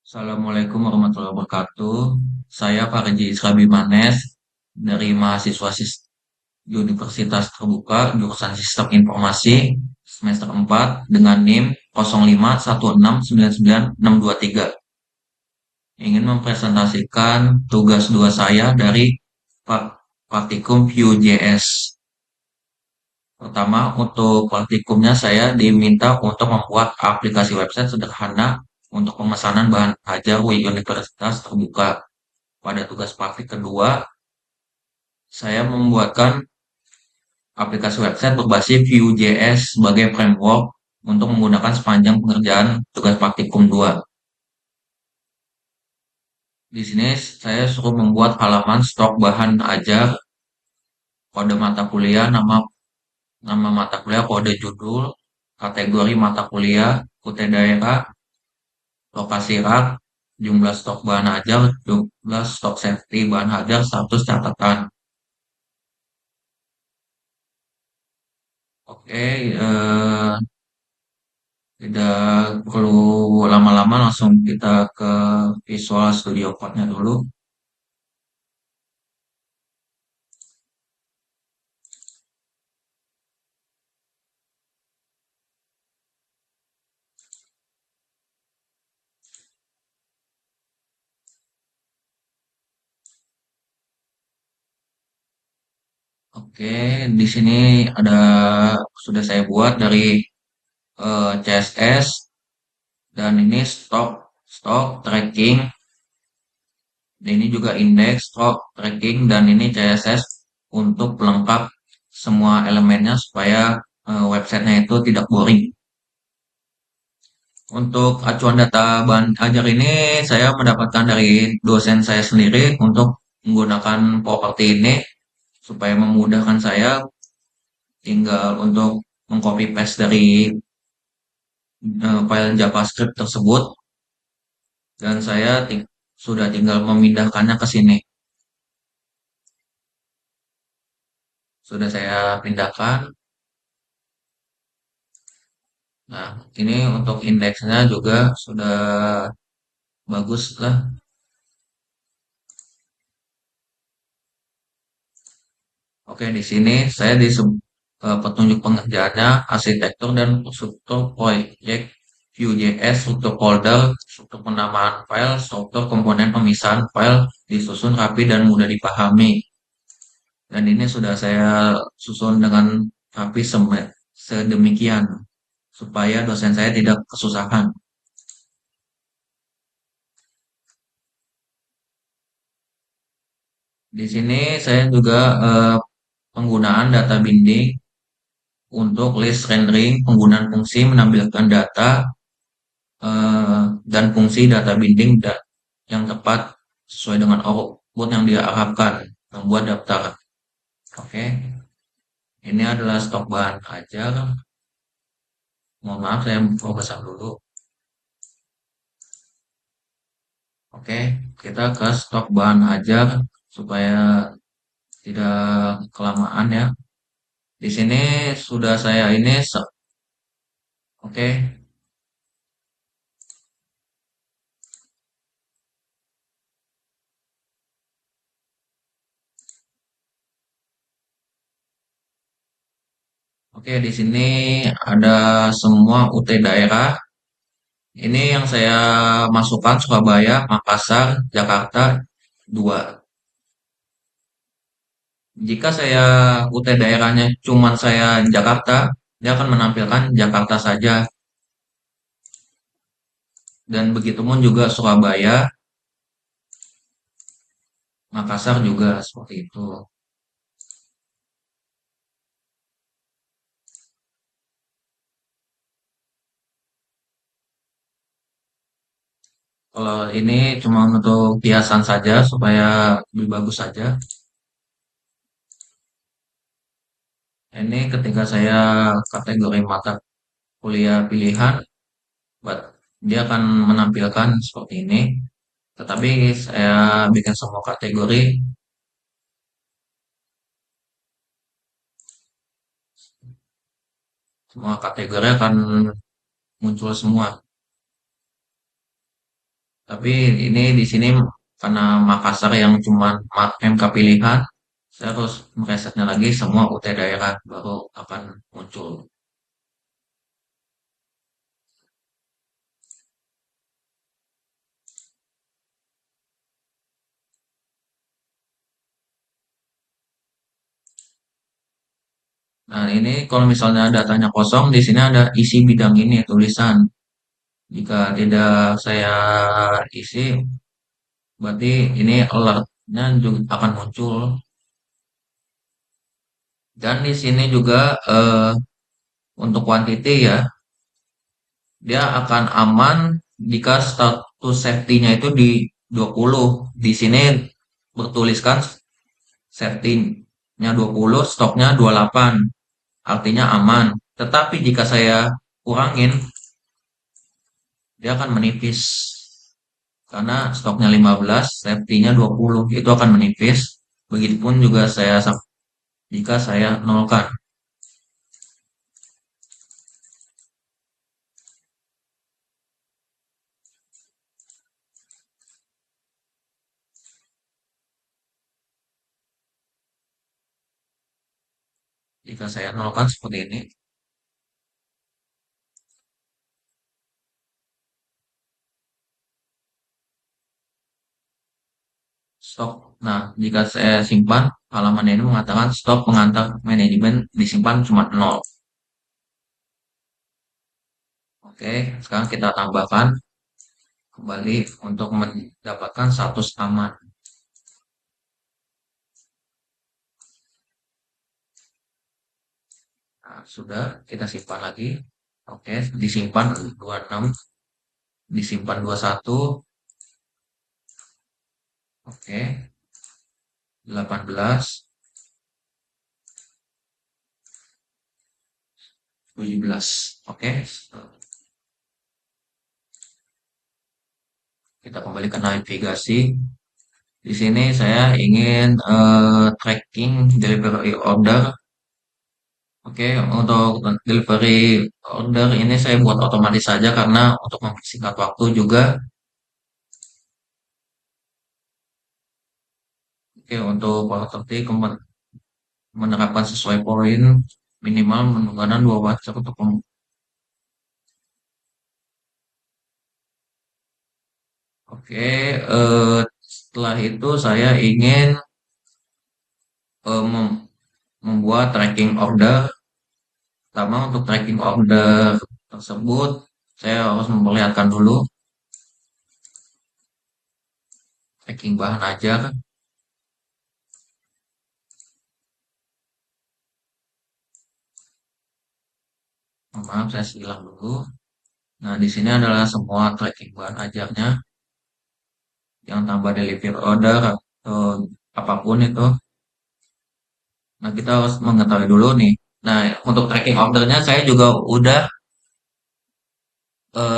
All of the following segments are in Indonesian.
Assalamualaikum warahmatullahi wabarakatuh. Saya Farji Israbimanes dari mahasiswa Universitas Terbuka jurusan Sistem Informasi semester 4 dengan NIM 0516996623. Ingin mempresentasikan tugas 2 saya dari praktikum Vue.js. Pertama, untuk praktikumnya saya diminta untuk membuat aplikasi website sederhana untuk pemesanan bahan ajar Universitas Terbuka. Pada tugas praktik kedua, saya membuatkan aplikasi website berbasis Vue.js sebagai framework untuk menggunakan sepanjang pengerjaan tugas praktikum 2. Di sini saya suruh membuat halaman stok bahan ajar, kode mata kuliah, nama mata kuliah, kode judul, kategori mata kuliah, kute daerah, lokasi rak, jumlah stok bahan ajar, jumlah stok safety bahan ajar, status catatan. Oke, tidak perlu lama-lama, langsung kita ke Visual Studio Code-nya dulu. Oke, di sini ada sudah saya buat dari CSS, dan ini stok tracking. Ini juga indeks, stok tracking, dan ini CSS untuk pelengkap semua elemennya supaya websitenya itu tidak boring. Untuk acuan data bahan ajar ini saya mendapatkan dari dosen saya sendiri untuk menggunakan properti ini supaya memudahkan saya tinggal untuk mengcopy paste dari file JavaScript tersebut, dan saya sudah tinggal memindahkannya ke sini. Sudah saya pindahkan. Nah, ini untuk indeksnya juga sudah bagus lah. Oke, di sini saya di petunjuk pengerjaannya arsitektur dan struktur proyek Vue.js, struktur folder, struktur penamaan file, struktur komponen pemisahan file disusun rapi dan mudah dipahami. Dan ini sudah saya susun dengan rapi sedemikian supaya dosen saya tidak kesusahan. Di sini saya juga penggunaan data binding untuk list rendering, penggunaan fungsi menampilkan data dan fungsi data binding yang tepat sesuai dengan output yang dia harapkan, membuat daftar. Oke, ini adalah stok bahan ajar. Mohon maaf, saya perbesar dulu. Oke, kita ke stok bahan ajar supaya tidak kelamaan ya. Di sini sudah saya ini, oke. Oke, di sini ada semua UT daerah. Ini yang saya masukkan Surabaya, Makassar, Jakarta 2. Jika saya UT daerahnya cuman saya Jakarta, dia akan menampilkan Jakarta saja. Dan begitupun juga Surabaya, Makassar juga seperti itu. Kalau ini cuma untuk hiasan saja supaya lebih bagus saja. Ini ketika saya kategori mata kuliah pilihan, dia akan menampilkan seperti ini. Tetapi saya bikin semua kategori, semua kategori akan muncul semua. Tapi ini di sini karena Makassar yang cuma MK pilihan, saya harus meresetnya lagi semua UT daerah baru akan muncul. Nah, ini kalau misalnya datanya kosong, di sini ada isi bidang ini tulisan. Jika tidak saya isi, berarti ini alertnya juga akan muncul. Dan di sini juga untuk quantity ya, dia akan aman jika status safety-nya itu di 20. Di sini bertuliskan safety-nya 20, stoknya 28. Artinya aman. Tetapi jika saya kurangin, dia akan menipis. Karena stoknya 15, safety-nya 20, itu akan menipis. Begitupun juga jika saya nolkan. Jika saya nolkan seperti ini, stok. Nah, jika saya simpan, halaman ini mengatakan stok pengantar manajemen disimpan cuma 0. Oke, sekarang kita tambahkan kembali untuk mendapatkan status aman. Nah, sudah kita simpan lagi. Oke, disimpan 26, disimpan 21. Oke, 18, 17. Oke, kita kembali ke navigasi. Di sini saya ingin tracking delivery order. Oke, untuk delivery order ini saya buat otomatis saja karena untuk mempersingkat waktu juga. Oke, untuk properti menerapkan sesuai poin minimal menunggangan 2 voucher untuk Oke, setelah itu saya ingin membuat tracking order. Pertama untuk tracking order tersebut saya harus memperlihatkan dulu tracking bahan ajar. Maaf, saya silang dulu. Nah, di sini adalah semua tracking bahan ajarnya yang tambah delivery order atau apapun itu. Nah, kita harus mengetahui dulu nih. Nah, untuk tracking ordernya saya juga udah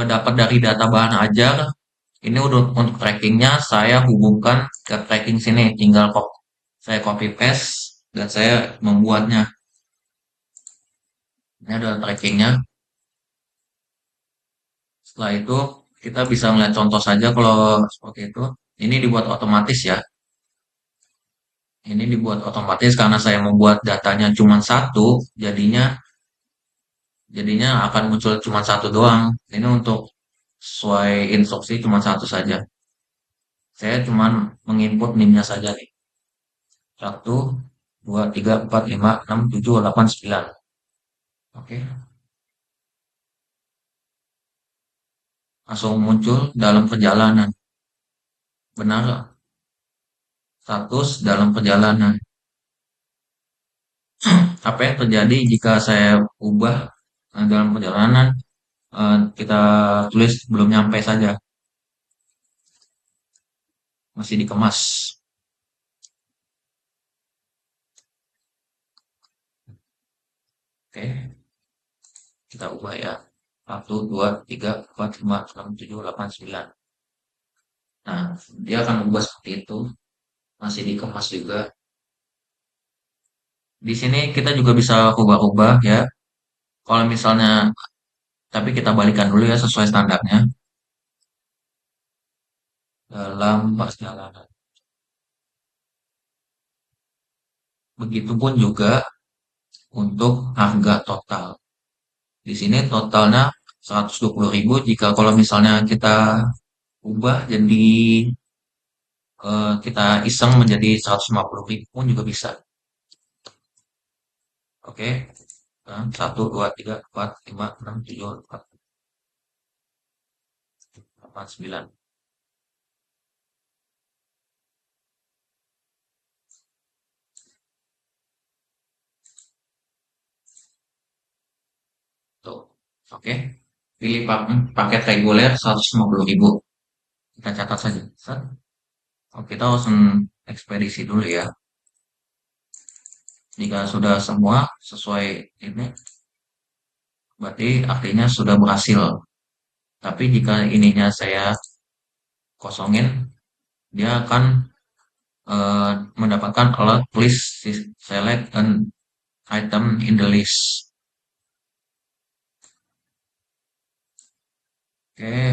dapat dari data bahan ajar. Ini untuk trackingnya saya hubungkan ke tracking sini. Tinggal saya copy paste dan saya membuatnya. Ini adalah trackingnya. Setelah itu kita bisa melihat contoh saja kalau seperti itu. Ini dibuat otomatis ya. Ini dibuat otomatis karena saya membuat datanya cuma satu, jadinya akan muncul cuma satu doang. Ini untuk sesuai instruksi cuma satu saja. Saya cuma menginput NIM-nya saja nih. 1, 2, 3, 4, 5, 6, 7, 8, 9. Oke, langsung muncul dalam perjalanan. Benar, status dalam perjalanan. Apa yang terjadi jika saya ubah dalam perjalanan? Kita tulis belum nyampe saja, masih dikemas. Oke, kita ubah ya. 1, 2, 3, 4, 5, 6, 7, 8, 9. Nah, dia akan ubah seperti itu. Masih dikemas juga. Di sini kita juga bisa ubah-ubah ya. Kalau misalnya, tapi kita balikan dulu ya sesuai standarnya. dalam perjalanan. Begitupun juga untuk harga total. Di sini totalnya 120.000 jika kalau misalnya kita ubah jadi kita iseng menjadi 150.000 pun juga bisa. Oke, nah, 1, 2, 3, 4, 5, 6, 7, 8, 9. Tuh. Oke. Pilih paket reguler 150.000. Kita catat saja. Set. Oke, kita langsung ekspedisi dulu ya. Jika sudah semua sesuai ini, berarti artinya sudah berhasil. Tapi jika ininya saya kosongin, dia akan mendapatkan alert please select an item in the list. Oke,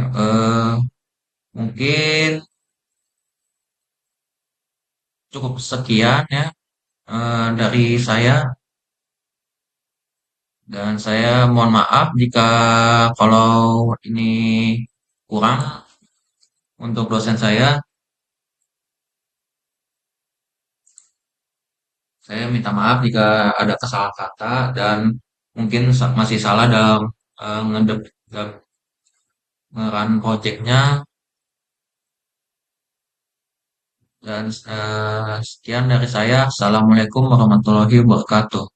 mungkin cukup sekian ya dari saya, dan saya mohon maaf jika kalau ini kurang untuk dosen saya. Saya minta maaf jika ada kesalahan kata dan mungkin masih salah dalam ngedep ngeran projectnya, dan sekian dari saya. Assalamualaikum warahmatullahi wabarakatuh.